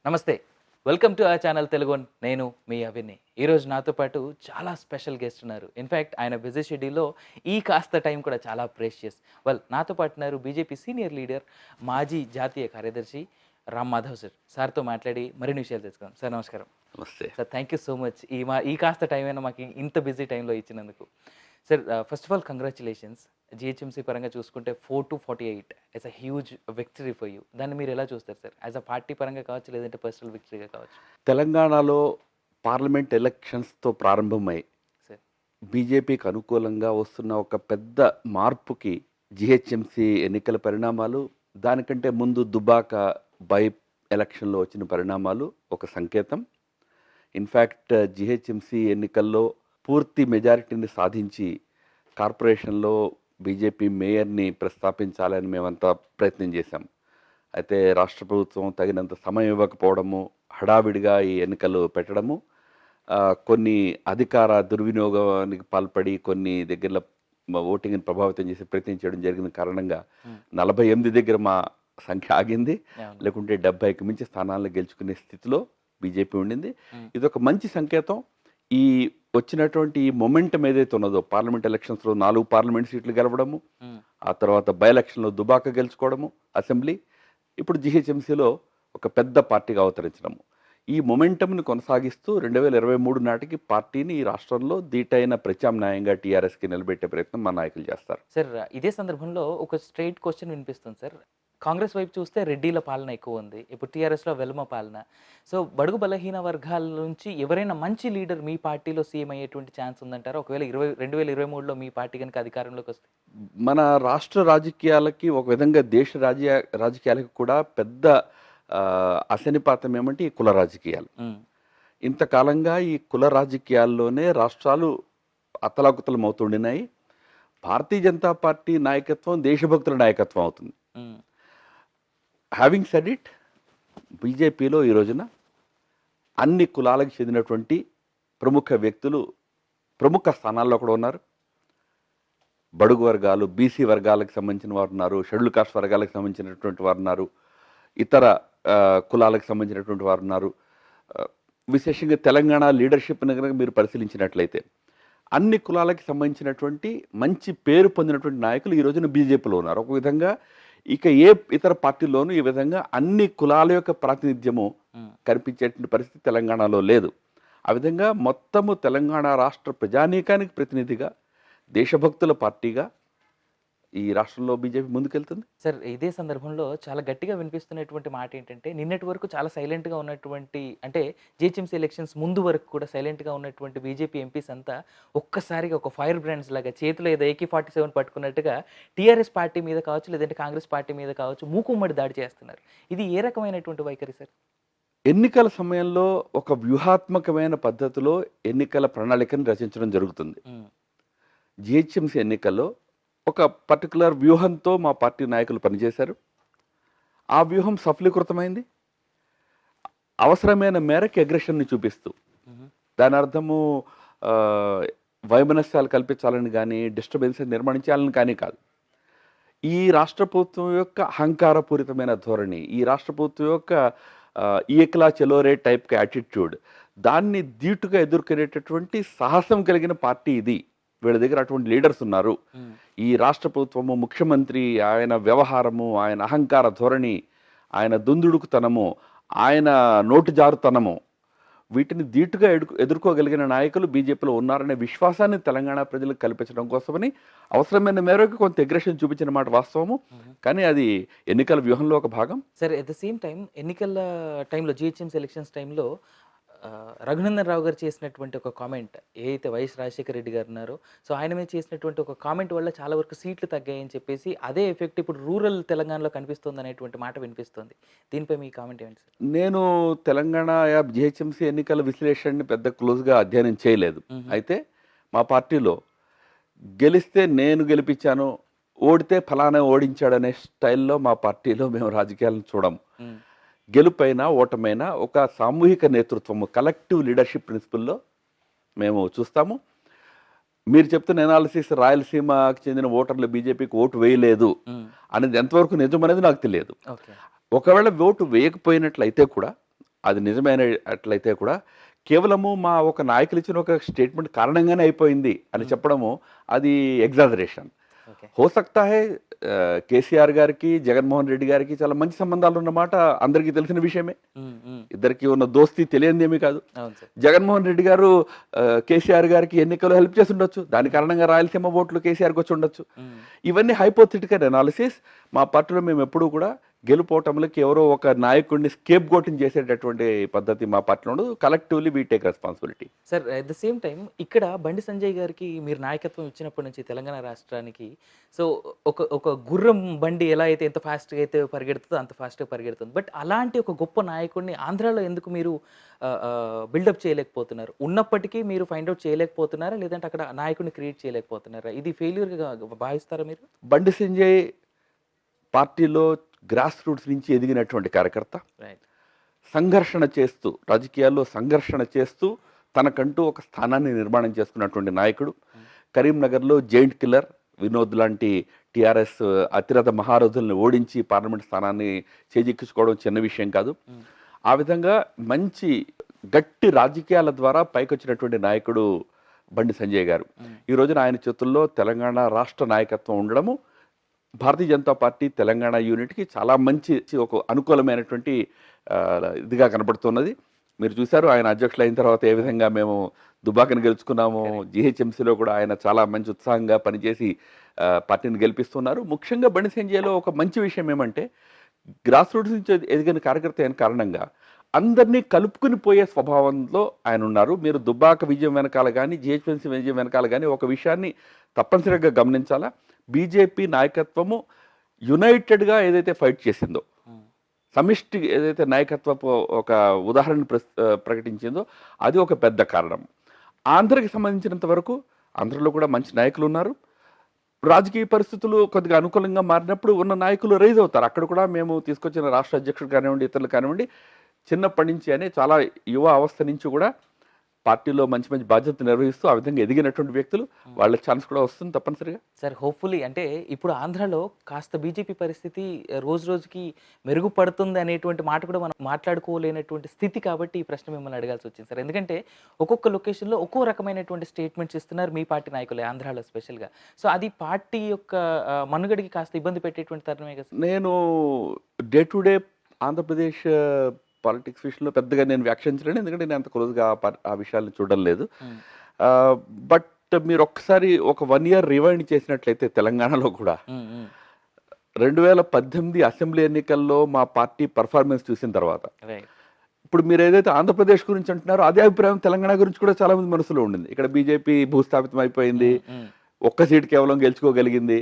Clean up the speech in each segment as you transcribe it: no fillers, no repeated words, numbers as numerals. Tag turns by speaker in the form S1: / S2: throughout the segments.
S1: నమస్తే. Welcome to our channel Telugu one. నేను మీ అవిని. ఈరోజు నాతో పాటు చాలా స్పెషల్ గెస్ట్ ఉన్నారు. ఇన్‌ఫాక్ట్ ఆయన బిజీ షెడ్యూల్‌లో ఈ కాస్త టైం కూడా చాలా ప్రేషియస్. నాతో పాటు ఉన్నారు బీజేపీ సీనియర్ లీడర్, మాజీ జాతీయ కార్యదర్శి రామ్ మాధవ్ సార్. సార్‌తో మాట్లాడి మరిన్ని విషయాలు తెలుసుకుందాం. సార్ నమస్కారం.
S2: నమస్తే.
S1: Sir thank you so much. ఈ కాస్త టైం అయినా మాకు ఇంత బిజీ టైంలో ఇచ్చినందుకు. Sir first of all congratulations. GHMC పరంగా చూసుకుంటే 4-48 it's a huge victory for you. దాన్ని మీరు ఎలా చూస్తారు సార్? యాజ్ అ పార్టీ పరంగా కావచ్చు, లేదంటే పర్సనల్ విక్టరీగా కావచ్చు.
S2: తెలంగాణలో పార్లమెంట్ ఎలక్షన్స్‌తో ప్రారంభమై
S1: సార్
S2: బీజేపీకి అనుకూలంగా వస్తున్న ఒక పెద్ద మార్పుకి జీహెచ్ఎంసీ ఎన్నికల పరిణామాలు, దానికంటే ముందు దుబాక బై ఎలక్షన్‌లో వచ్చిన పరిణామాలు ఒక సంకేతం. ఇన్‌ఫ్యాక్ట్ జీహెచ్ఎంసీ ఎన్నికల్లో పూర్తి మెజారిటీని సాధించి కార్పొరేషన్లో బీజేపీ మేయర్ని ప్రస్తావించాలని మేమంతా ప్రయత్నం చేశాం. అయితే రాష్ట్ర ప్రభుత్వం తగినంత సమయం ఇవ్వకపోవడము, హడావిడిగా ఈ ఎన్నికలు పెట్టడము, కొన్ని అధికార దుర్వినియోగానికి పాల్పడి కొన్ని దగ్గరలో ఓటింగ్ని ప్రభావితం చేసి ప్రయత్నం చేయడం జరిగిన కారణంగా 48 దగ్గర మా సంఖ్య ఆగింది. లేకుంటే 70కి మించి స్థానాలను గెలుచుకునే స్థితిలో బీజేపీ ఉండింది. ఇది ఒక మంచి సంకేతం. ఈ వచ్చినటువంటి ఈ మొమెంటం ఏదైతే ఉన్నదో, పార్లమెంట్ ఎలక్షన్స్లో 4 పార్లమెంట్ సీట్లు గెలవడము, ఆ తర్వాత బై ఎలక్షన్లో దుబాక గెలుచుకోవడము, అసెంబ్లీ, ఇప్పుడు జీహెచ్ఎంసీలో ఒక పెద్ద పార్టీగా అవతరించడము, ఈ మొమెంటంని కొనసాగిస్తూ 2023 నాటికి పార్టీని ఈ రాష్ట్రంలో దీటైన ప్రత్యామ్నాయంగా టీఆర్ఎస్కి నిలబెట్టే ప్రయత్నం మా నాయకులు చేస్తారు.
S1: సార్ ఇదే సందర్భంలో ఒక స్ట్రైట్ క్వశ్చన్ వినిపిస్తుంది సార్. కాంగ్రెస్ వైపు చూస్తే రెడ్డిల పాలన ఎక్కువ ఉంది, ఇప్పుడు టీఆర్ఎస్లో వెల్మ పాలన. సో బడుగు బలహీన వర్గాల నుంచి ఎవరైనా మంచి లీడర్ మీ పార్టీలో సీఎం అయ్యేటువంటి ఛాన్స్ ఉందంటారా? ఒకవేళ 2023లో మీ పార్టీ కనుక అధికారంలోకి వస్తే
S2: మన రాష్ట్ర రాజకీయాలకి, ఒక విధంగా దేశ రాజకీయాలకి కూడా పెద్ద అశనిపాతం ఏమంటే ఈ కుల రాజకీయాలు. ఇంతకాలంగా ఈ కుల రాజకీయాల్లోనే రాష్ట్రాలు అతలాకుతలం అవుతుండినాయి. భారతీయ జనతా పార్టీ నాయకత్వం దేశభక్తుల నాయకత్వం అవుతుంది. హ్యావింగ్ సెడ్ ఇట్, బీజేపీలో ఈ రోజున అన్ని కులాలకు చెందినటువంటి ప్రముఖ వ్యక్తులు ప్రముఖ స్థానాల్లో కూడా ఉన్నారు. బడుగు వర్గాలు, బీసీ వర్గాలకు సంబంధించిన వారు ఉన్నారు, షెడ్యూల్ కాస్ట్ వర్గాలకు సంబంధించినటువంటి వారు ఉన్నారు, ఇతర కులాలకు సంబంధించినటువంటి వారు ఉన్నారు. విశేషంగా తెలంగాణ లీడర్షిప్ని కనుక మీరు పరిశీలించినట్లయితే అన్ని కులాలకు సంబంధించినటువంటి మంచి పేరు పొందినటువంటి నాయకులు ఈ రోజున బీజేపీలో ఉన్నారు. ఒక విధంగా ఇక ఏ ఇతర పార్టీల్లోనూ ఈ విధంగా అన్ని కులాల యొక్క ప్రాతినిధ్యము కనిపించేటువంటి పరిస్థితి తెలంగాణలో లేదు. ఆ విధంగా మొత్తము తెలంగాణ రాష్ట్ర ప్రజానీకానికి ప్రతినిధిగా, దేశభక్తుల పార్టీగా ఈ రాష్ట్రంలో బీజేపీ ముందుకెళ్తుంది.
S1: సార్ ఇదే సందర్భంలో చాలా గట్టిగా వినిపిస్తున్నటువంటి మాట ఏంటంటే, నిన్నటి వరకు చాలా సైలెంట్గా ఉన్నటువంటి, అంటే జీహెచ్ఎంసీ ఎలక్షన్స్ ముందు వరకు కూడా సైలెంట్గా ఉన్నటువంటి బీజేపీ ఎంపీస్ అంతా ఒక్కసారిగా ఒక ఫైర్ బ్రాండ్స్ లాగా చేతిలో ఏదో AK-47 పట్టుకున్నట్టుగా టీఆర్ఎస్ పార్టీ మీద కావచ్చు, లేదంటే కాంగ్రెస్ పార్టీ మీద కావచ్చు, మూకుమ్మడి దాడి చేస్తున్నారు. ఇది ఏ రకమైనటువంటి వైఖరి సార్?
S2: ఎన్నికల సమయంలో ఒక వ్యూహాత్మకమైన పద్ధతిలో ఎన్నికల ప్రణాళికను రచించడం జరుగుతుంది. జీహెచ్ఎంసీ ఎన్నికల్లో ఒక పర్టికులర్ వ్యూహంతో మా పార్టీ నాయకులు పనిచేశారు. ఆ వ్యూహం సఫలీకృతమైంది. అవసరమైన మేరకు అగ్రెషన్ని చూపిస్తూ, దాని అర్థము వైమనస్యాలు కల్పించాలని కానీ, డిస్టర్బెన్స్ నిర్మాణించాలని కానీ కాదు. ఈ రాష్ట్ర ప్రభుత్వం యొక్క అహంకారపూరితమైన ధోరణి, ఈ రాష్ట్ర ప్రభుత్వం యొక్క ఈక్లా చెలోరే టైప్ యాటిట్యూడ్, దాన్ని ధీటుగా ఎదుర్కొనేటటువంటి సాహసం కలిగిన పార్టీ ఇది. వీళ్ళ దగ్గర అటువంటి లీడర్స్ ఉన్నారు. ఈ రాష్ట్ర ప్రభుత్వము, ముఖ్యమంత్రి, ఆయన వ్యవహారము, ఆయన అహంకార ధోరణి, ఆయన దుందుడుకుతనము, ఆయన నోటు జారుతనము, వీటిని ధీటుగా ఎదుర్కోగలిగిన నాయకులు బీజేపీలో ఉన్నారనే విశ్వాసాన్ని తెలంగాణ ప్రజలకు కల్పించడం కోసమని అవసరమైన మేరకు కొంత అగ్రెషన్ చూపించిన మాట వాస్తవము. కానీ అది ఎన్నికల వ్యూహంలో ఒక భాగం.
S1: సరే, అట్ ద సేమ్ టైం ఎన్నికల టైంలో, జీహెచ్ఎంసీ ఎలక్షన్స్ టైంలో రఘునందన్ రావు గారు చేసినటువంటి ఒక కామెంట్, ఏదైతే వైఎస్ రాజశేఖర రెడ్డి గారు ఉన్నారో, సో ఆయన మీద చేసినటువంటి ఒక కామెంట్ వల్ల చాలా వరకు సీట్లు తగ్గాయని చెప్పేసి, అదే ఎఫెక్ట్ ఇప్పుడు రూరల్ తెలంగాణలో కనిపిస్తుంది అనేటువంటి మాట వినిపిస్తుంది. దీనిపై మీ కామెంట్ ఏంటి సార్?
S2: నేను తెలంగాణ జీహెచ్ఎంసీ ఎన్నికల విశ్లేషణని పెద్ద క్లోజ్గా అధ్యయనం చేయలేదు. అయితే మా పార్టీలో గెలిస్తే నేను గెలిపించాను, ఓడితే ఫలానా ఓడించాడనే స్టైల్లో మా పార్టీలో మేము రాజకీయాలను చూడము. గెలుపైనా ఓటమైనా ఒక సామూహిక నేతృత్వము, కలెక్టివ్ లీడర్షిప్ ప్రిన్సిపల్లో మేము చూస్తాము. మీరు చెప్తున్న ఎనాలిసిస్ రాయలసీమకు చెందిన ఓటర్లు బీజేపీకి ఓటు వేయలేదు అనేది ఎంతవరకు నిజం అనేది నాకు తెలియదు. ఒకవేళ ఓటు వేయకపోయినట్లయితే కూడా అది నిజమైన అట్లయితే కూడా కేవలము మా ఒక నాయకులు ఇచ్చిన ఒక స్టేట్మెంట్ కారణంగానే అయిపోయింది అని చెప్పడము అది ఎగ్జాజరేషన్.
S1: ఓకే.
S2: హో సక్తా హై కేసీఆర్ గారికి జగన్మోహన్ రెడ్డి గారికి చాలా మంచి సంబంధాలు ఉన్నమాట అందరికీ తెలిసిన విషయమే. ఇద్దరికి ఉన్న దోస్తీ తెలియనిదేమీ కాదు.
S1: అవును సార్.
S2: జగన్మోహన్ రెడ్డి గారు కేసీఆర్ గారికి ఎన్నికల్లో హెల్ప్ చేసి ఉండొచ్చు, దాని కారణంగా రాయలసీమ ఓట్లు కేసీఆర్కి వచ్చి ఉండొచ్చు. ఇవన్నీ హైపోథెటికల్ అనాలిసిస్. మా పార్టీలో మేము ఎప్పుడూ కూడా గెలుపోవటంలోకి ఎవరో ఒక నాయకుడిని స్కేప్ గోటింగ్ చేసేటటువంటి పద్ధతి మా పార్టీలో ఉండదు. Collectively we take responsibility.
S1: Sir at the same time ఇక్కడ బండి సంజయ్ గారికి మీరు నాయకత్వం ఇచ్చినప్పటి నుంచి తెలంగాణ రాష్ట్రానికి సో ఒక ఒక గుర్రం బండి ఎలా అయితే ఎంత ఫాస్ట్గా అయితే పరిగెడుతుందో అంత ఫాస్ట్గా పరిగెడుతుంది. బట్ అలాంటి ఒక గొప్ప నాయకుడిని ఆంధ్రాలో ఎందుకు మీరు బిల్డప్ చేయలేకపోతున్నారు? ఉన్నప్పటికీ మీరు ఫైండ్ అవుట్ చేయలేకపోతున్నారా, లేదంటే అక్కడ నాయకుడిని క్రియేట్ చేయలేకపోతున్నారా? ఇది ఫెయిల్యూర్గా భావిస్తారా మీరు?
S2: బండి సంజయ్ పార్టీలో గ్రాస్ రూట్స్ నుంచి ఎదిగినటువంటి కార్యకర్త,
S1: రైట్.
S2: సంఘర్షణ చేస్తూ రాజకీయాల్లో సంఘర్షణ చేస్తూ తనకంటూ ఒక స్థానాన్ని నిర్మాణం చేసుకున్నటువంటి నాయకుడు. కరీంనగర్లో జైంట్ కిల్లర్ వినోద్ లాంటి టీఆర్ఎస్ అతిరథ మహారథుల్ని ఓడించి పార్లమెంట్ స్థానాన్ని చేజిక్కించుకోవడం చిన్న విషయం కాదు. ఆ విధంగా మంచి గట్టి రాజకీయాల ద్వారా పైకొచ్చినటువంటి నాయకుడు బండి సంజయ్ గారు. ఈ రోజున ఆయన చేతుల్లో తెలంగాణ రాష్ట్ర నాయకత్వం ఉండడము భారతీయ జనతా పార్టీ తెలంగాణ యూనిట్కి చాలా మంచి ఒక అనుకూలమైనటువంటి ఇదిగా కనబడుతున్నది. మీరు చూశారు ఆయన అధ్యక్షులు అయిన తర్వాత ఏ విధంగా మేము దుబాకని గెలుచుకున్నాము. జిహెచ్ఎంసీలో కూడా ఆయన చాలా మంచి ఉత్సాహంగా పనిచేసి పార్టీని గెలిపిస్తున్నారు. ముఖ్యంగా బండి సంజయ్లో ఒక మంచి విషయం ఏమంటే గ్రాస్ రూట్స్ నుంచి ఎదిగిన కార్యకర్త అయిన కారణంగా అందరినీ కలుపుకుని పోయే స్వభావంలో ఆయన ఉన్నారు. మీరు దుబ్బాక విజయం వెనకాల కానీ జిహెచ్ఎంసీ విజయం వెనకాల కానీ ఒక విషయాన్ని తప్పనిసరిగా గమనించాలా. బీజేపీ నాయకత్వము యునైటెడ్గా ఏదైతే ఫైట్ చేసిందో, సమిష్టి ఏదైతే నాయకత్వపు ఒక ఉదాహరణ ప్రకటించిందో అది ఒక పెద్ద కారణం. ఆంధ్రకి సంబంధించినంత వరకు ఆంధ్రలో కూడా మంచి నాయకులు ఉన్నారు. రాజకీయ పరిస్థితులు కొద్దిగా అనుకూలంగా మారినప్పుడు ఉన్న నాయకులు రైజ్ అవుతారు. అక్కడ కూడా మేము తీసుకొచ్చిన రాష్ట్ర అధ్యక్షుడు కానివ్వండి, ఇతరులు కానివ్వండి, చిన్నప్పటి నుంచి అనే చాలా యువ అవస్థ నుంచి కూడా పార్టీలో మంచి మంచి బాధ్యతలు నిర్వహిస్తూ ఆ విధంగా ఎదిగినటువంటి వ్యక్తులు, వాళ్ళకి ఛాన్స్ కూడా వస్తుంది తప్పనిసరిగా.
S1: సార్ హోప్ఫుల్లీ అంటే ఇప్పుడు ఆంధ్రాలో కాస్త బీజేపీ పరిస్థితి రోజు రోజుకి మెరుగుపడుతుంది అనేటువంటి మాట కూడా మనం మాట్లాడుకోలేనటువంటి స్థితి కాబట్టి ఈ ప్రశ్న మిమ్మల్ని అడగాల్సి వచ్చింది సార్. ఎందుకంటే ఒక్కొక్క లొకేషన్లో ఒక్కో రకమైనటువంటి స్టేట్మెంట్స్ ఇస్తున్నారు మీ పార్టీ నాయకులే ఆంధ్రాలో స్పెషల్గా. సో అది పార్టీ యొక్క మనుగడికి కాస్త ఇబ్బంది పెట్టేటువంటి తరుణమే కదా.
S2: నేను day to day Andhra Pradesh politics విషయంలో పెద్దగా నేను వ్యాఖ్యానించలేను, ఎందుకంటే నేను అంత క్లోజ్గా ఆ విషయాలను చూడడం లేదు. బట్ మీరు ఒక్కసారి ఒక 1 year రివైండ్ చేసినట్లయితే తెలంగాణలో కూడా 2018 అసెంబ్లీ ఎన్నికల్లో మా పార్టీ పర్ఫార్మెన్స్ చూసిన తర్వాత ఇప్పుడు మీరు ఏదైతే ఆంధ్రప్రదేశ్ గురించి అంటున్నారో అదే అభిప్రాయం తెలంగాణ గురించి కూడా చాలా మంది మనసులో ఉండింది. ఇక్కడ బీజేపీ భూస్థాపితం అయిపోయింది, ఒక్క సీట్ కేవలం గెలుచుకోగలిగింది,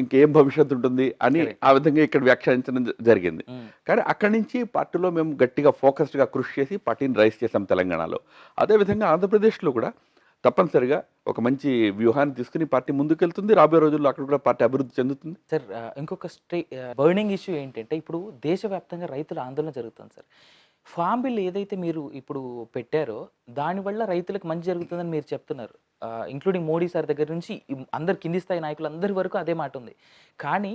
S2: ఇంకేం భవిష్యత్తు ఉంటుంది అని ఆ విధంగా ఇక్కడ వ్యాఖ్యానించడం జరిగింది. కానీ అక్కడి నుంచి పార్టీలో మేము గట్టిగా ఫోకస్డ్గా కృషి చేసి పార్టీని రైజ్ చేసాం తెలంగాణలో. అదేవిధంగా ఆంధ్రప్రదేశ్లో కూడా తప్పనిసరిగా ఒక మంచి వ్యూహాన్ని తీసుకుని పార్టీ ముందుకెళ్తుంది. రాబోయే రోజుల్లో అక్కడ కూడా పార్టీ అభివృద్ధి చెందుతుంది.
S1: సార్ ఇంకొక బర్నింగ్ ఇష్యూ ఏంటంటే ఇప్పుడు దేశవ్యాప్తంగా రైతుల ఆందోళన జరుగుతుంది సార్. ఫామ్ బిల్ ఏదైతే మీరు ఇప్పుడు పెట్టారో దానివల్ల రైతులకు మంచి జరుగుతుందని మీరు చెప్తున్నారు. ఇంక్లూడింగ్ మోడీ సార్ దగ్గర నుంచి అందరు కింది స్థాయి నాయకులు అందరి వరకు అదే మాట ఉంది. కానీ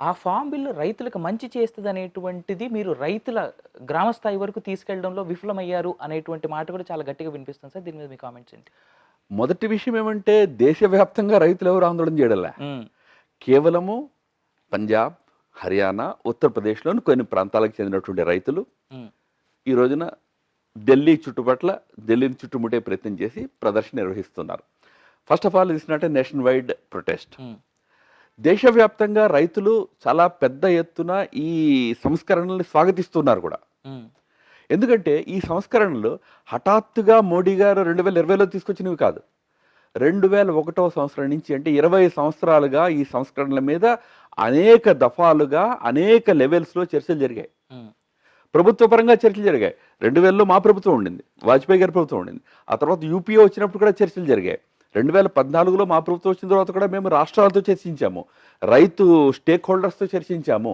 S1: ఆ ఫామ్ బిల్ రైతులకు మంచి చేస్తుంది అనేటువంటిది మీరు రైతుల గ్రామ స్థాయి వరకు తీసుకెళ్లడంలో విఫలమయ్యారు అనేటువంటి మాట కూడా చాలా గట్టిగా వినిపిస్తుంది సార్. దీని మీద మీ కామెంట్స్ ఏంటి?
S2: మొదటి విషయం ఏమంటే దేశవ్యాప్తంగా రైతులు ఎవరు ఆందోళన చేయడంలే. కేవలము పంజాబ్, హర్యానా, ఉత్తరప్రదేశ్లోని కొన్ని ప్రాంతాలకు చెందినటువంటి రైతులు ఈ రోజున ఢిల్లీని చుట్టుముట్టే ప్రయత్నం చేసి ప్రదర్శన నిర్వహిస్తున్నారు. First of all it's not a nation wide protest. దేశవ్యాప్తంగా రైతులు చాలా పెద్ద ఎత్తున ఈ సంస్కరణల్ని స్వాగతిస్తున్నారు కూడా. ఎందుకంటే ఈ సంస్కరణలు హఠాత్తుగా మోడీ గారు 2020లో తీసుకొచ్చినవి కాదు. 2001వ సంవత్సరం నుంచి అంటే 20 సంవత్సరాలుగా ఈ సంస్కరణల మీద అనేక దఫాలుగా అనేక లెవెల్స్లో చర్చలు జరిగాయి. ప్రభుత్వ పరంగా చర్చలు జరిగాయి. 2000లో మా ప్రభుత్వం ఉండింది, వాజ్పేయి గారి ప్రభుత్వం ఉండింది. ఆ తర్వాత యూపీఏ వచ్చినప్పుడు కూడా చర్చలు జరిగాయి. 2014లో మా ప్రభుత్వం వచ్చిన తర్వాత కూడా మేము రాష్ట్రాలతో చర్చించాము, రైతు స్టేక్ హోల్డర్స్తో చర్చించాము.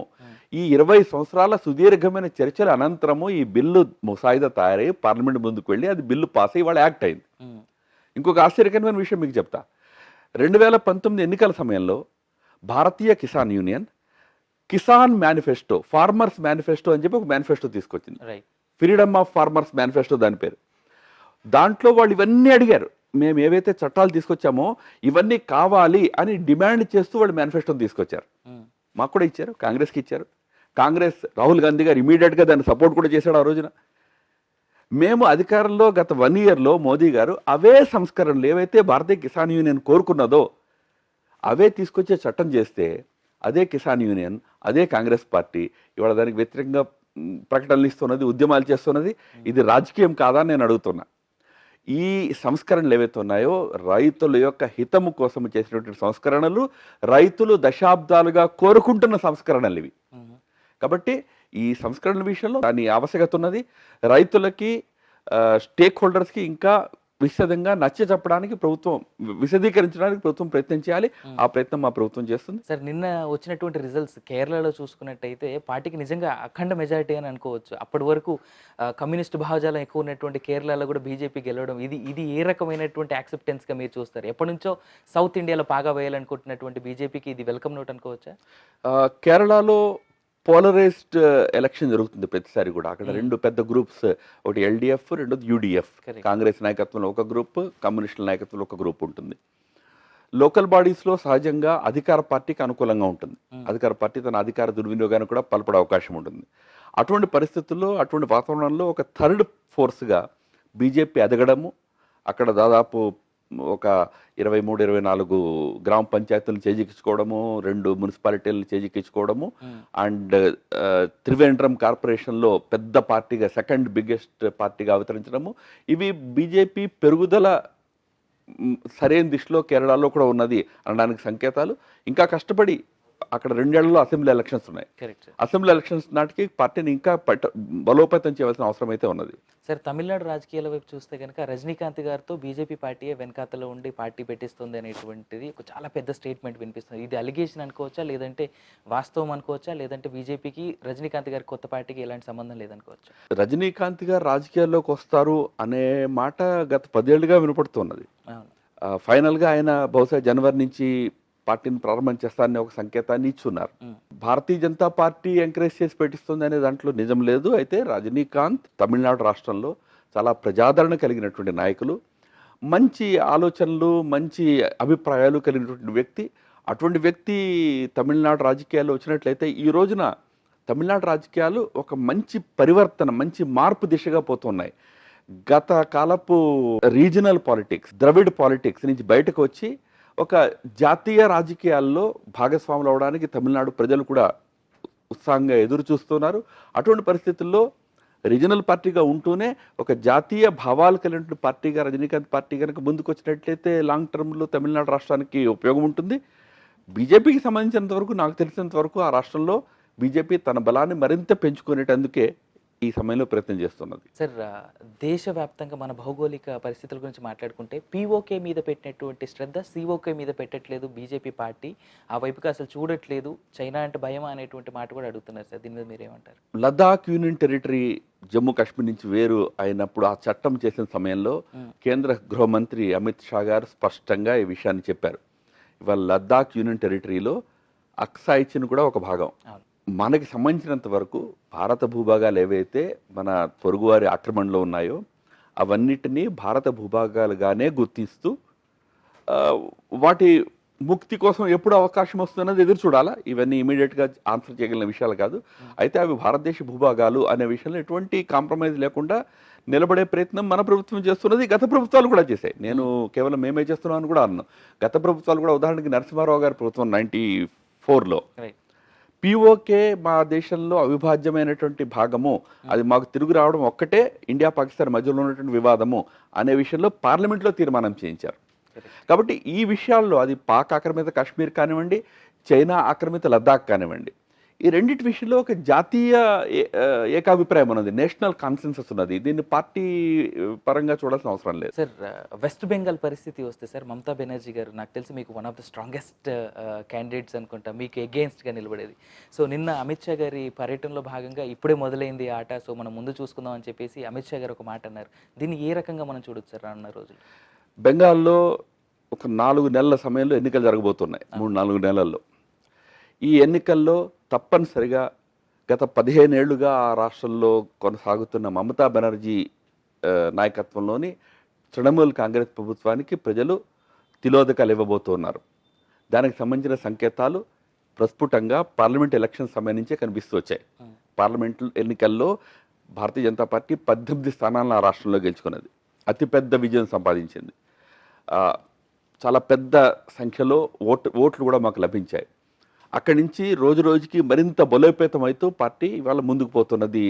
S2: ఈ 20 సంవత్సరాల సుదీర్ఘమైన చర్చల అనంతరము ఈ బిల్లు ముసాయిదా తయారై పార్లమెంట్ ముందుకు వెళ్ళి అది బిల్లు పాస్ అయ్యి వాళ్ళ యాక్ట్ అయింది. ఇంకొక ఆశ్చర్యకరమైన విషయం మీకు చెప్తా. 2019 ఎన్నికల సమయంలో Bharatiya Kisan union Kisan manifesto, farmers manifesto అని చెప్పి ఒక మేనిఫెస్టో తీసుకొచ్చింది. ఫ్రీడమ్ ఆఫ్ ఫార్మర్స్ మేనిఫెస్టో దాని పేరు. దాంట్లో వాళ్ళు ఇవన్నీ అడిగారు. మేము ఏవైతే చట్టాలు తీసుకొచ్చామో ఇవన్నీ కావాలి అని డిమాండ్ చేస్తూ వాళ్ళు మేనిఫెస్టోని తీసుకొచ్చారు. మాకు కూడా ఇచ్చారు, కాంగ్రెస్కి ఇచ్చారు. కాంగ్రెస్ రాహుల్ గాంధీ గారు ఇమీడియట్గా దాన్ని సపోర్ట్ కూడా చేశాడు ఆ రోజున. మేము అధికారంలో గత 1 ఇయర్లో మోదీ గారు అవే సంస్కరణలు ఏవైతే భారతీయ కిసాన్ యూనియన్ కోరుకున్నదో అవే తీసుకొచ్చే చట్టం చేస్తే అదే కిసాన్ యూనియన్, అదే కాంగ్రెస్ పార్టీ ఇవాళ దానికి వ్యతిరేకంగా ప్రకటనలు ఇస్తున్నది, ఉద్యమాలు చేస్తున్నది. ఇది రాజకీయం కాదా అని నేను అడుగుతున్నా. ఈ సంస్కరణలు ఏవైతే ఉన్నాయో రైతుల యొక్క హితము కోసం చేసినటువంటి సంస్కరణలు, రైతులు దశాబ్దాలుగా కోరుకుంటున్న సంస్కరణలు ఇవి. కాబట్టి ఈ సంస్కరణల విషయంలో దాని ఆవశ్యకత ఉన్నది. రైతులకి స్టేక్ హోల్డర్స్కి ఇంకా విశదంగా నచ్చ చెప్పడానికి ప్రభుత్వం, విశదీకరించడానికి ప్రభుత్వం ప్రయత్నం చేయాలి. ఆ ప్రయత్నం మా ప్రభుత్వం చేస్తుంది.
S1: సార్, నిన్న వచ్చినటువంటి రిజల్ట్స్ కేరళలో చూసుకున్నట్టయితే పార్టీకి నిజంగా అఖండ మెజారిటీ అని అనుకోవచ్చు. అప్పటి వరకు కమ్యూనిస్ట్ భావజాలం ఎక్కువ ఉన్నటువంటి కేరళలో కూడా బీజేపీ గెలవడం, ఇది ఏ రకమైనటువంటి యాక్సెప్టెన్స్గా మీరు చూస్తారు? ఎప్పటి నుంచో సౌత్ ఇండియాలో బాగా వేయాలనుకుంటున్నటువంటి బీజేపీకి ఇది వెల్కమ్ నోట్ అనుకోవచ్చా?
S2: కేరళలో పోలరైజ్డ్ ఎలక్షన్ జరుగుతుంది ప్రతిసారి కూడా. అక్కడ 2 పెద్ద గ్రూప్స్, ఒకటి ఎల్డిఎఫ్, రెండోది యూడిఎఫ్. కాంగ్రెస్ నాయకత్వంలో ఒక గ్రూప్, కమ్యూనిస్టుల నాయకత్వంలో ఒక గ్రూప్ ఉంటుంది. లోకల్ బాడీస్లో సహజంగా అధికార పార్టీకి అనుకూలంగా ఉంటుంది. అధికార పార్టీ తన అధికార దుర్వినియోగానికి కూడా పాల్పడే అవకాశం ఉంటుంది. అటువంటి పరిస్థితుల్లో, అటువంటి వాతావరణంలో ఒక థర్డ్ ఫోర్స్గా బీజేపీ ఎదగడము, అక్కడ దాదాపు ఒక 23-24 గ్రామ పంచాయతీలను చేజిక్కించుకోవడము, 2 మున్సిపాలిటీలను చేజిక్కించుకోవడము, అండ్ త్రివేంద్రం కార్పొరేషన్లో పెద్ద పార్టీగా, సెకండ్ బిగ్గెస్ట్ పార్టీగా అవతరించడము, ఇవి బీజేపీ పెరుగుదల సరైన దిశలో కేరళలో కూడా ఉన్నది అనడానికి సంకేతాలు. ఇంకా కష్టపడి అక్కడ 2 ఏళ్లలో అసెంబ్లీ ఎలక్షన్స్ ఉన్నాయి. అసెంబ్లీ ఎలక్షన్స్ నాటికి పార్టీని ఇంకా బలోపేతం చేయవలసిన అవసరం అయితే ఉన్నది.
S1: సార్, తమిళనాడు రాజకీయాల వైపు చూస్తే కనుక రజనీకాంత్ గారితో బీజేపీ పార్టీయే వెనకాతలో ఉండి పార్టీ పెట్టిస్తుంది అనేటువంటిది ఒక చాలా పెద్ద స్టేట్మెంట్ వినిపిస్తుంది. ఇది అలిగేషన్ అనుకోవచ్చా, లేదంటే వాస్తవం అనుకోవచ్చా, లేదంటే బీజేపీకి రజనీకాంత్ గారి కొత్త పార్టీకి ఎలాంటి సంబంధం లేదనుకోవచ్చా?
S2: రజనీకాంత్ గారు రాజకీయాల్లోకి వస్తారు అనే మాట గత 10 ఏళ్లుగా వినపడుతున్నది. ఫైనల్గా ఆయన బహుశా జనవరి నుంచి పార్టీని ప్రారంభం చేస్తారని ఒక సంకేతాన్ని ఇచ్చున్నారు. భారతీయ జనతా పార్టీ ఎంకరేజ్ చేసి పెట్టిస్తుంది అనే దాంట్లో నిజం లేదు. అయితే రజనీకాంత్ తమిళనాడు రాష్ట్రంలో చాలా ప్రజాదరణ కలిగినటువంటి నాయకులు, మంచి ఆలోచనలు, మంచి అభిప్రాయాలు కలిగినటువంటి వ్యక్తి. అటువంటి వ్యక్తి తమిళనాడు రాజకీయాల్లో వచ్చినట్లయితే ఈ రోజున తమిళనాడు రాజకీయాలు ఒక మంచి పరివర్తన, మంచి మార్పు దిశగా పోతున్నాయి. గత కాలపు రీజనల్ పాలిటిక్స్, ద్రవిడ్ పాలిటిక్స్ నుంచి బయటకు వచ్చి ఒక జాతీయ రాజకీయాల్లో భాగస్వాములు అవడానికి తమిళనాడు ప్రజలు కూడా ఉత్సాహంగా ఎదురు చూస్తున్నారు. అటువంటి పరిస్థితుల్లో రీజనల్ పార్టీగా ఉంటూనే ఒక జాతీయ భావాలు కలిగినటువంటి పార్టీగా రజనీకాంత్ పార్టీ కనుక ముందుకు వచ్చినట్లయితే లాంగ్ టర్మ్లో తమిళనాడు రాష్ట్రానికి ఉపయోగం ఉంటుంది. బీజేపీకి సంబంధించినంత వరకు, నాకు తెలిసినంత వరకు ఆ రాష్ట్రంలో బీజేపీ తన బలాన్ని మరింత పెంచుకునేటందుకే ఈ సమయంలో ప్రయత్నం చేస్తున్నది.
S1: సార్, దేశవ్యాప్తంగా మన భౌగోళిక పరిస్థితుల గురించి మాట్లాడుకుంటే పీఓకే మీద పెట్టినటువంటి శ్రద్ధ సిఓకే మీద పెట్టట్లేదు బీజేపీ పార్టీ. ఆ వైపుగా అసలు చూడట్లేదు. చైనా అంటే భయం అనేటువంటి మాట కూడా అడుగుతున్నారు సార్. దీని మీద మీరేమంటారు?
S2: లదాఖ్ యూనియన్ టెరిటరీ జమ్మూ కాశ్మీర్ నుంచి వేరు అయినప్పుడు ఆ చట్టం చేసిన సమయంలో కేంద్ర గృహమంత్రి అమిత్ షా గారు స్పష్టంగా ఈ విషయాన్ని చెప్పారు. ఇవాళ లదాఖ్ యూనియన్ టెరిటరీలో అక్సాయిచిన్ కూడా ఒక భాగం. మనకి సంబంధించినంత వరకు భారత భూభాగాలు ఏవైతే మన పొరుగువారి ఆక్రమణలో ఉన్నాయో అవన్నిటినీ భారత భూభాగాలుగానే గుర్తిస్తూ వాటి ముక్తి కోసం ఎప్పుడు అవకాశం వస్తున్నది ఎదురు చూడాలా. ఇవన్నీ ఇమీడియట్గా ఆన్సర్ చేయగలిగిన విషయాలు కాదు. అయితే అవి భారతదేశ భూభాగాలు అనే విషయంలో ఎటువంటి కాంప్రమైజ్ లేకుండా నిలబడే ప్రయత్నం మన ప్రభుత్వం చేస్తున్నది. గత ప్రభుత్వాలు కూడా చేశాయి. నేను కేవలం మేమే చేస్తున్నాను కూడా అన్నాను. గత ప్రభుత్వాలు కూడా, ఉదాహరణకి నరసింహారావు గారి ప్రభుత్వం 94లో పీఓకే మా దేశంలో అవిభాజ్యమైనటువంటి భాగము, అది మాకు తిరుగు రావడం ఒక్కటే ఇండియా పాకిస్తాన్ మధ్యలో ఉన్నటువంటి వివాదము అనే విషయంలో పార్లమెంట్లో తీర్మానం చేయించారు. కాబట్టి ఈ విషయాల్లో అది పాక్ ఆక్రమిత కాశ్మీర్ కానివ్వండి, చైనా ఆక్రమిత లద్దాఖ్ కానివ్వండి, ఈ రెండింటి విషయంలో ఒక జాతీయ ఏకాభిప్రాయం ఉన్నది, నేషనల్ కాన్సెన్సస్ ఉన్నది. దీన్ని పార్టీ పరంగా చూడాల్సిన అవసరం లేదు.
S1: సార్, వెస్ట్ బెంగాల్ పరిస్థితి వస్తే సార్, మమతా బెనర్జీ గారు నాకు తెలిసి మీకు one of the strongest candidates అనుకుంటా, మీకు ఎగెయిన్స్ట్గా నిలబడేది. సో నిన్న అమిత్ షా గారి పర్యటనలో భాగంగా ఇప్పుడే మొదలైంది ఆట, సో మనం ముందు చూసుకుందాం అని చెప్పేసి అమిత్ షా గారు ఒక మాట అన్నారు. దీన్ని ఏ రకంగా మనం చూడొచ్చు సార్ రానున్న రోజులు?
S2: బెంగాల్లో ఒక 4 నెలల సమయంలో ఎన్నికలు జరగబోతున్నాయి. 3-4 నెలల్లో ఈ ఎన్నికల్లో తప్పనిసరిగా గత 15 ఏళ్లుగా ఆ రాష్ట్రంలో కొనసాగుతున్న మమతా బెనర్జీ నాయకత్వంలోని తృణమూల్ కాంగ్రెస్ ప్రభుత్వానికి ప్రజలు తిలోదకాలు ఇవ్వబోతున్నారు. దానికి సంబంధించిన సంకేతాలు ప్రస్ఫుటంగా పార్లమెంట్ ఎలక్షన్ సమయం నుంచే కనిపిస్తూ వచ్చాయి. పార్లమెంట్ ఎన్నికల్లో భారతీయ జనతా పార్టీ 18 స్థానాలను ఆ రాష్ట్రంలో గెలుచుకున్నది. అతిపెద్ద విజయం సంపాదించింది. చాలా పెద్ద సంఖ్యలో ఓట్లు కూడా మాకు లభించాయి. అక్కడి నుంచి రోజు రోజుకి మరింత బలోపేతం అవుతూ పార్టీ ఇవాళ ముందుకు పోతున్నది.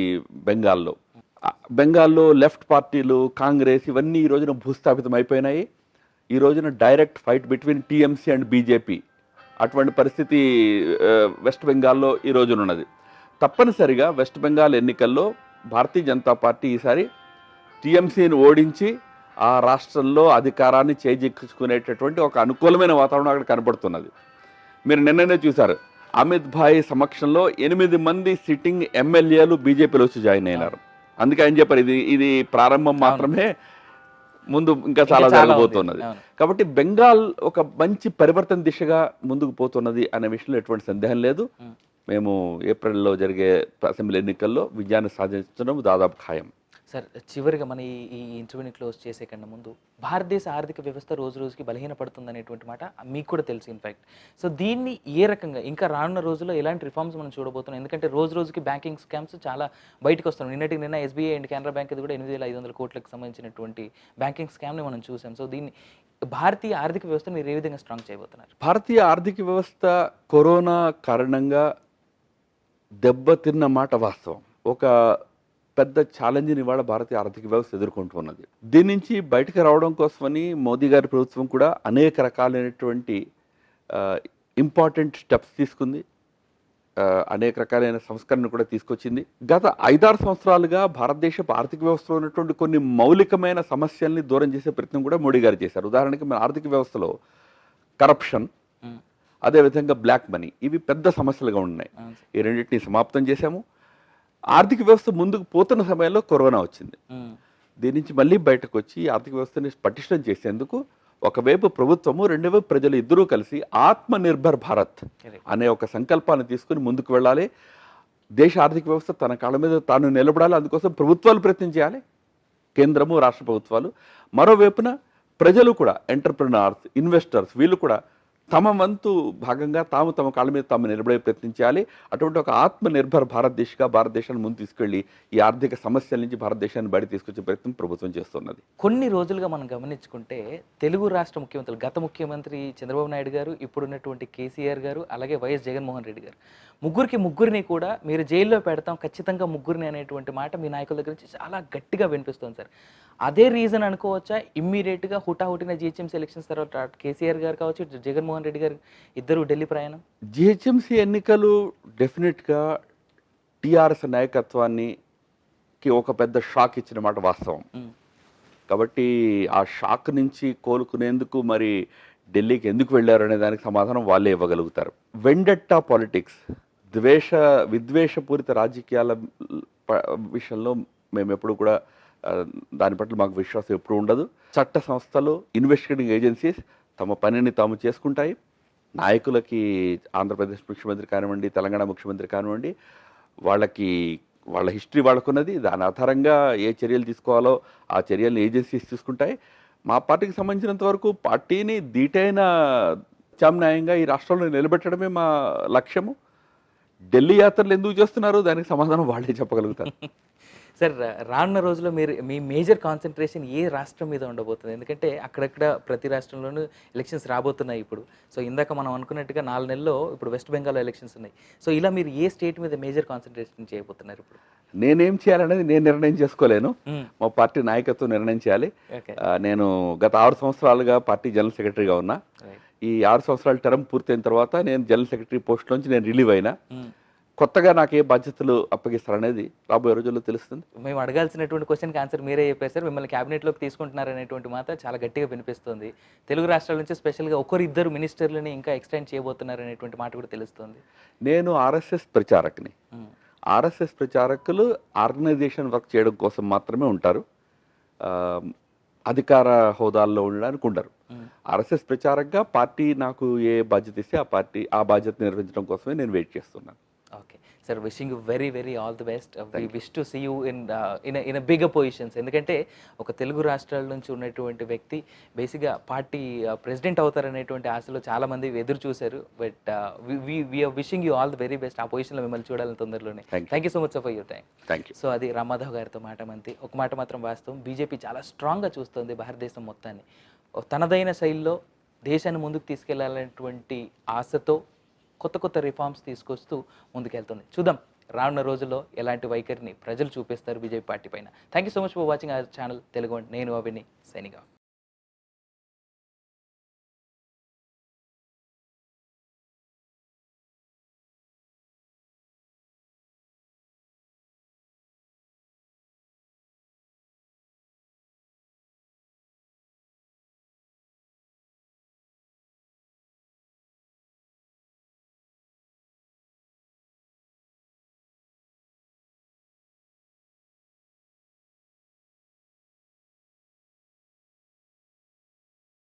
S2: బెంగాల్లో లెఫ్ట్ పార్టీలు, కాంగ్రెస్ ఇవన్నీ ఈ రోజున భూస్థాపితం అయిపోయినాయి. ఈ రోజున direct fight between TMC and BJP, అటువంటి పరిస్థితి వెస్ట్ బెంగాల్లో ఈ రోజున ఉన్నది. తప్పనిసరిగా వెస్ట్ బెంగాల్ ఎన్నికల్లో భారతీయ జనతా పార్టీ ఈసారి టీఎంసీని ఓడించి ఆ రాష్ట్రంలో అధికారాన్ని చేజిక్కించుకునేటటువంటి ఒక అనుకూలమైన వాతావరణం అక్కడ కనబడుతున్నది. మీరు నిన్ననే చూశారు, అమిత్ భాయ్ సమక్షంలో 8 మంది సిట్టింగ్ ఎమ్మెల్యేలు బీజేపీలో వచ్చి జాయిన్ అయినారు. అందుకే ఆయన చెప్పారు, ఇది ప్రారంభం మాత్రమే, ముందు ఇంకా చాలా జరగబోతున్నది. కాబట్టి బెంగాల్ ఒక మంచి పరివర్తన దిశగా ముందుకు పోతున్నది అనే విషయంలో ఎటువంటి సందేహం లేదు. మేము ఏప్రిల్లో జరిగే అసెంబ్లీ ఎన్నికల్లో విజయాన్ని సాధించడం దాదాపు ఖాయం.
S1: సార్, చివరిగా మన ఈ ఇంటర్వ్యూని క్లోజ్ చేసే కన్నా ముందు భారతదేశ ఆర్థిక వ్యవస్థ రోజు రోజుకి బలహీనపడుతుంది అనేటువంటి మాట మీకు కూడా తెలుసు ఇన్ఫ్యాక్ట్. సో దీన్ని ఏ రకంగా ఇంకా రానున్న రోజుల్లో ఎలాంటి రిఫార్మ్స్ మనం చూడబోతున్నాం? ఎందుకంటే రోజు రోజుకి బ్యాంకింగ్ స్కామ్స్ చాలా బయటకు వస్తున్నాయి. నిన్న ఎస్బీఐ అండ్ కెనరా బ్యాంక్ ఇది కూడా 8,500 కోట్లకు సంబంధించినటువంటి బ్యాంకింగ్ స్కామ్ని మనం చూసాం. సో దీన్ని భారతీయ ఆర్థిక వ్యవస్థను మీరు ఏ విధంగా స్ట్రాంగ్ చేయబోతున్నారు?
S2: భారతీయ ఆర్థిక వ్యవస్థ కరోనా కారణంగా దెబ్బతిన్న మాట వాస్తవం. ఒక పెద్ద ఛాలెంజ్ని ఇవాళ భారతీయ ఆర్థిక వ్యవస్థ ఎదుర్కొంటున్నది. దీని నుంచి బయటకు రావడం కోసమని మోదీ గారి ప్రభుత్వం కూడా అనేక రకాలైనటువంటి ఇంపార్టెంట్ స్టెప్స్ తీసుకుంది. అనేక రకాలైన సంస్కరణలు కూడా తీసుకొచ్చింది. గత 5-6 సంవత్సరాలుగా భారతదేశపు ఆర్థిక వ్యవస్థలో ఉన్నటువంటి కొన్ని మౌలికమైన సమస్యల్ని దూరం చేసే ప్రయత్నం కూడా మోడీ గారు చేశారు. ఉదాహరణకి మన ఆర్థిక వ్యవస్థలో కరప్షన్, అదేవిధంగా బ్లాక్ మనీ, ఇవి పెద్ద సమస్యలుగా ఉన్నాయి. ఈ రెండింటిని సమాప్తం చేశాము. ఆర్థిక వ్యవస్థ ముందుకు పోతున్న సమయంలో కరోనా వచ్చింది. దీని నుంచి మళ్ళీ బయటకు వచ్చి ఆర్థిక వ్యవస్థని పటిష్టం చేసేందుకు ఒకవైపు ప్రభుత్వము, రెండో వైపు ప్రజలు ఇద్దరూ కలిసి ఆత్మనిర్భర్ భారత్ అనే ఒక సంకల్పాన్ని తీసుకుని ముందుకు వెళ్ళాలి. దేశ ఆర్థిక వ్యవస్థ తన కాళ్ళ మీద తాను నిలబడాలి. అందుకోసం ప్రభుత్వాలు ప్రయత్నం చేయాలి, కేంద్రము, రాష్ట్ర ప్రభుత్వాలు. మరోవైపున ప్రజలు కూడా, ఎంటర్ప్రినర్స్, ఇన్వెస్టర్స్, వీళ్ళు కూడా తమ వంతు భాగంగా తమ కాళ్ళ మీద తాము నిలబడే ప్రయత్నం చేయాలి. అటువంటి ఒక ఆత్మనిర్భర్ భారత్ దిశగా భారతదేశాన్ని ముందు తీసుకెళ్లి ఈ ఆర్థిక సమస్యల నుంచి భారతదేశాన్ని బయట తీసుకొచ్చే ప్రయత్నం ప్రభుత్వం చేస్తున్నది.
S1: కొన్ని రోజులుగా మనం గమనించుకుంటే తెలుగు రాష్ట్ర ముఖ్యమంత్రులు, గత ముఖ్యమంత్రి చంద్రబాబు నాయుడు గారు, ఇప్పుడున్నటువంటి కేసీఆర్ గారు, అలాగే వైఎస్ జగన్మోహన్ రెడ్డి గారు, ముగ్గురిని కూడా మీరు జైల్లో పెడతాం ఖచ్చితంగా ముగ్గురిని అనేటువంటి మాట మీ నాయకుల దగ్గర నుంచి చాలా గట్టిగా వినిపిస్తుంది సార్. అదే రీజన్ అనుకోవచ్చా? ఇమ్మీడియట్గా హుటాహుటిన జిహెచ్ఎంసీ ఎలక్షన్స్ తర్వాత కేసీఆర్ గారు కావచ్చు, జగన్మోహన్ రెడ్డి గారు ఇద్దరు ఢిల్లీ ప్రయాణం?
S2: జిహెచ్ఎంసీ ఎన్నికలు డెఫినెట్గా టీఆర్ఎస్ నాయకత్వానికి ఒక పెద్ద షాక్ ఇచ్చిన మాట వాస్తవం. కాబట్టి ఆ షాక్ నుంచి కోలుకునేందుకు మరి ఢిల్లీకి ఎందుకు వెళ్ళారు అనే దానికి సమాధానం వాళ్ళే ఇవ్వగలుగుతారు. వెండెట్టా పాలిటిక్స్, విద్వేషపూరిత రాజకీయాల విషయంలో మేము ఎప్పుడు కూడా దాని పట్ల మాకు విశ్వాసం ఎప్పుడు ఉండదు. చట్ట సంస్థలు, ఇన్వెస్టిగేటింగ్ ఏజెన్సీస్ తమ పనిని తాము చేసుకుంటాయి. నాయకులకి, ఆంధ్రప్రదేశ్ ముఖ్యమంత్రి కానివ్వండి, తెలంగాణ ముఖ్యమంత్రి కానివ్వండి, వాళ్ళ హిస్టరీ వాళ్ళకున్నది. దాని ఆధారంగా ఏ చర్యలు తీసుకోవాలో ఆ చర్యలను ఏజెన్సీస్ తీసుకుంటాయి. మా పార్టీకి సంబంధించినంత వరకు పార్టీని దీటైన ప్రత్యామ్నాయంగా ఈ రాష్ట్రంలో నిలబెట్టడమే మా లక్ష్యము. ఢిల్లీ యాత్రలు ఎందుకు చేస్తున్నారు దానికి సమాధానం వాళ్ళే చెప్పగలుగుతారు.
S1: సార్, రానున్న రోజుల్లో మీ మేజర్ కాన్సన్ట్రేషన్ ఏ రాష్ట్రం మీద ఉండబోతుంది? ఎందుకంటే అక్కడక్కడ ప్రతి రాష్ట్రంలోనూ ఎలక్షన్స్ రాబోతున్నాయి ఇప్పుడు. సో ఇందాక మనం అనుకున్నట్టుగా 4 నెలల్లో ఇప్పుడు వెస్ట్ బెంగాల్లో ఎలక్షన్స్ ఉన్నాయి. సో ఇలా మీరు ఏ స్టేట్ మీద మేజర్ కాన్సన్ట్రేషన్ చేయబోతున్నారు ఇప్పుడు?
S2: నేనేం చేయాలనేది నేను నిర్ణయం చేసుకోలేను, మా పార్టీ నాయకత్వం నిర్ణయం చేయాలి. నేను గత 6 సంవత్సరాలుగా పార్టీ జనరల్ సెక్రటరీగా ఉన్నా. ఈ 6 సంవత్సరాల టర్మ్ పూర్తయిన తర్వాత నేను జనరల్ సెక్రటరీ పోస్ట్ నుంచి నేను రిలీవ్ అయినా. కొత్తగా నాకు ఏ బాధ్యతలు అప్పగిస్తారనేది రాబోయే రోజుల్లో తెలుస్తుంది.
S1: మేము అడగాల్సినటువంటి క్వశ్చన్కి ఆన్సర్ మీరే చెప్పారు సార్. మిమ్మల్ని క్యాబినెట్లోకి తీసుకుంటున్నారు అనేటువంటి మాట చాలా గట్టిగా వినిపిస్తుంది. తెలుగు రాష్ట్రాల నుంచి స్పెషల్గా ఒకరిద్దరు మినిస్టర్లని ఇంకా ఎక్స్టెండ్ చేయబోతున్నారు అనేటువంటి మాట కూడా తెలుస్తుంది.
S2: నేను ఆర్ఎస్ఎస్ ప్రచారకుని. ఆర్ఎస్ఎస్ ప్రచారకులు ఆర్గనైజేషన్ వర్క్ చేయడం కోసం మాత్రమే ఉంటారు, అధికార హోదాల్లో ఉండడానికి ఉండరు. ఆర్ఎస్ఎస్ ప్రచారకగా పార్టీ నాకు ఏ బాధ్యత ఇస్తే ఆ బాధ్యత నిర్వహించడం కోసమే నేను వెయిట్ చేస్తున్నాను.
S1: Okay. Sir wishing you very very all the best. We
S2: thank you.
S1: Wish to see you in bigger positions. ఎందుకంటే ఒక తెలుగు రాష్ట్రాల నుంచి ఉన్నటువంటి వ్యక్తి బేసిక్గా పార్టీ ప్రెసిడెంట్ అవుతారనేటువంటి ఆశలో చాలా మంది ఎదురు చూశారు. But we are wishing you all the very best. ఆ పొజిషన్లో మిమ్మల్ని చూడాలని తొందరలోనే. Thank you so much for your time.
S2: Thank you.
S1: So అది రామాధవ్ గారితో మాట మంతి. ఒక మాట మాత్రం వాస్తవం, బీజేపీ చాలా స్ట్రాంగ్గా చూస్తుంది భారతదేశం మొత్తాన్ని. తనదైన శైలిలో దేశాన్ని ముందుకు తీసుకెళ్లాలనేటువంటి ఆశతో కొత్త కొత్త రిఫార్మ్స్ తీసుకొస్తూ ముందుకెళ్తుంది. చూద్దాం రానున్న రోజుల్లో ఎలాంటి వైఖరిని ప్రజలు చూపిస్తారు బీజేపీ పార్టీ పైన. Thank you so much for watching our channel Telugu. నేను అవిని సైనింగ్ ఆఫ్.